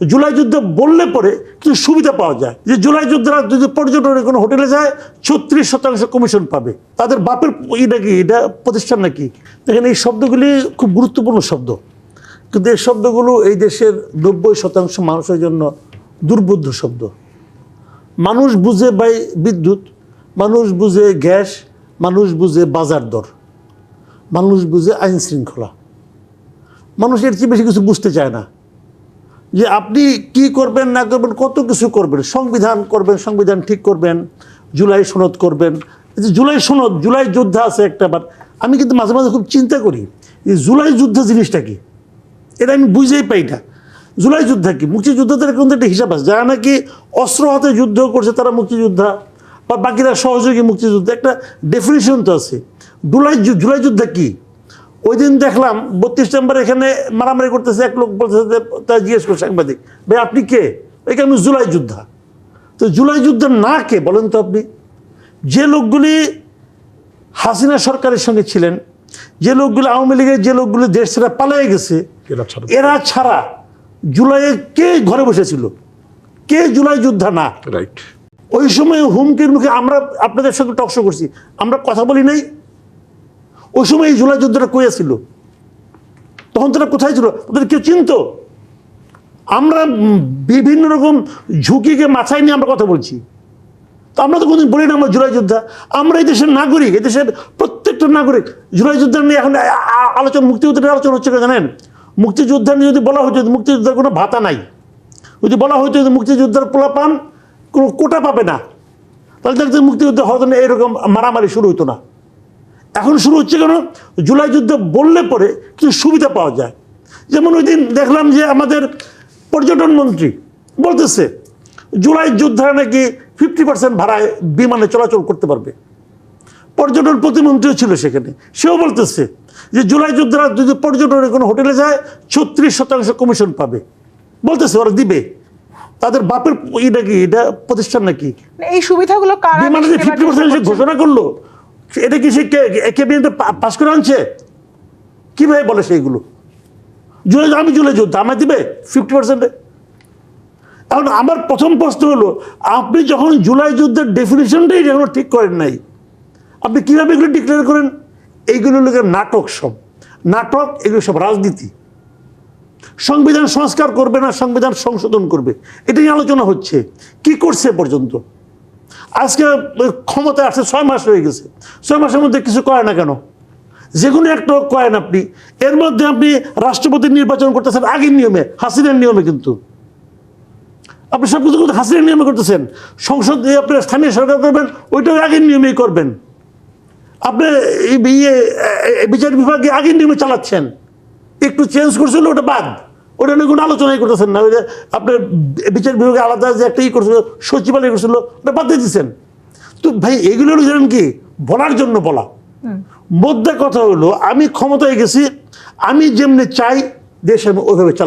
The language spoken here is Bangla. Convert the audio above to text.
জুলাই যুদ্ধ বললে পরে কিছু সুবিধা পাওয়া যায়, যে জুলাই যোদ্ধারা যদি পর্যটনের কোনো হোটেলে যায় 36% কমিশন পাবে, তাদের বাপের নাকি এটা প্রতিষ্ঠান নাকি। দেখেন এই শব্দগুলি খুব গুরুত্বপূর্ণ শব্দ, কিন্তু এই শব্দগুলো এই দেশের 90% মানুষের জন্য দুর্বোধ্য শব্দ। মানুষ বুঝে বাই বিদ্যুৎ, মানুষ বুঝে গ্যাস, মানুষ বুঝে বাজার দর, মানুষ বুঝে আইন শৃঙ্খলা। মানুষ এর চেয়ে বেশি কিছু বুঝতে চায় না। যে আপনি কি করবেন না করবেন, কত কিছু করবেন, সংবিধান করবেন, সংবিধান ঠিক করবেন, জুলাই সনদ করবেন। জুলাই সনদ, জুলাই যোদ্ধা আছে একটা। বার আমি কিন্তু মাঝে মাঝে খুব চিন্তা করি যে জুলাই যুদ্ধ জিনিসটা কি, এটা আমি বুঝেই পাই না। জুলাই যুদ্ধা কি? মুক্তিযোদ্ধাদের কিন্তু একটা হিসাব আছে, যারা নাকি অস্ত্র হাতে যুদ্ধ করছে তারা মুক্তিযোদ্ধা, বা বাকিরা সহযোগী মুক্তিযোদ্ধা, একটা ডেফিনিশন তো আছে। জুলাই যুদ্ধা কি? ওই দিন দেখলাম 32 নম্বর এখানে মারামারি করতেছে, এক লোক বলতেছে, তাই জিজ্ঞেস করছে সাংবাদিক, ভাই আপনি কে? এখানে আমি জুলাই যোদ্ধা। তো জুলাই যুদ্ধের না কে বলেন তো আপনি? যে লোকগুলি হাসিনা সরকারের সঙ্গে ছিলেন, যে লোকগুলো আওয়ামী লীগের, যে লোকগুলো দেশ ছেড়ে পালিয়ে গেছে, এরা ছাড়া জুলাইয়ে কে ঘরে বসেছিল? কে জুলাই যোদ্ধা না? রাইট। ওই সময় হুমকির মুখে আমরা আপনাদের সঙ্গে টকশো করছি, আমরা কথা বলি নাই? ওই সময় এই জুলাই যুদ্ধটা কইয়া ছিল, তখন তারা কোথায় ছিল? ওদের কেউ চিনত? আমরা বিভিন্ন রকম ঝুঁকিকে মাথায় নিয়ে আমরা কথা বলছি, তো আমরা তো কোনোদিন বলি না আমরা জুলাই যোদ্ধা। আমরা এই দেশের নাগরিক, এই দেশের প্রত্যেকটা নাগরিক। জুলাই যোদ্ধা নিয়ে এখন আলোচনা, মুক্তিযুদ্ধের আলোচনা হচ্ছে না জানেন? মুক্তিযোদ্ধা নিয়ে যদি বলা হতো মুক্তিযোদ্ধার কোনো ভাতা নাই, যদি বলা হতো যে মুক্তিযোদ্ধার পোলা পান কোনো কোটা পাবে না, তাহলে দেখতে মুক্তিযুদ্ধ হতো না, এরকম মারামারি শুরু হতো না। এখন শুরু হচ্ছে কেন? জুলাই যুদ্ধ বললে পরে কিছু সুবিধা পাওয়া যায়। যেমন ওই দিন দেখলাম যে আমাদের পর্যটন মন্ত্রী বলতেছে জুলাই যোদ্ধারা নাকি 50% ভাড়ায় বিমানে চলাচল করতে পারবে। পর্যটন প্রতিমন্ত্রীও ছিল সেখানে, সেও বলতেছে যে জুলাই যোদ্ধারা যদি পর্যটনের কোনো হোটেলে যায় 36% কমিশন পাবে। বলতেছে ওরা দিবে, তাদের বাপের নাকি এটা প্রতিষ্ঠান নাকি। এই সুবিধাগুলো বিমানে 50% ঘোষণা করলো, এটা কি সে ক্যাবিনেটে পাস করে আনছে? কিভাবে বলে সেইগুলো? আমি জুলাই যোদ্ধা, আমায় দিবে 50%? এখন আমার প্রথম প্রশ্ন হলো, আপনি যখন জুলাই যুদ্ধের ডেফিনিশনটাই যখন ঠিক করেন নাই, আপনি কীভাবে এগুলো ডিক্লেয়ার করেন? এইগুলো লোকের নাটক, সব নাটক, এগুলো সব রাজনীতি। সংবিধান সংস্কার করবে না, সংবিধান সংশোধন করবে, এটা নিয়ে আলোচনা হচ্ছে। কি করছে পর্যন্ত? আজকে ক্ষমতায় আসছে 6 মাস হয়ে গেছে, 6 মাসের মধ্যে কিছু করে না কেন? যে কোনো একটা করেন আপনি, এর মধ্যে আপনি রাষ্ট্রপতি নির্বাচন করতেছেন আগের নিয়মে, হাসিনার নিয়মে। কিন্তু আপনি সব কিছু হাসিনার নিয়মে করতেছেন। সংসদ আপনি স্থানীয় সরকার করবেন, ওইটাও আগের নিয়মেই করবেন। আপনি বিচার বিভাগে আগের নিয়মে চালাচ্ছেন, একটু চেঞ্জ করছিল ওটা বাদ, ওটা নিয়ে কোনো আলোচনাই করতেছেন না। ওই যে আপনার বিচার বিভাগে আলাদা যে একটা করছিল, সচিবালয় করছিল, ওটা বাদ দিয়ে দিচ্ছেন। তো ভাই এগুলো হলো জানেন কি, বলার জন্য বলা। মধ্যে কথা হলো, আমি ক্ষমতায় গেছি, আমি যেমনি চাই দেশ আমি ওইভাবে চালাবো।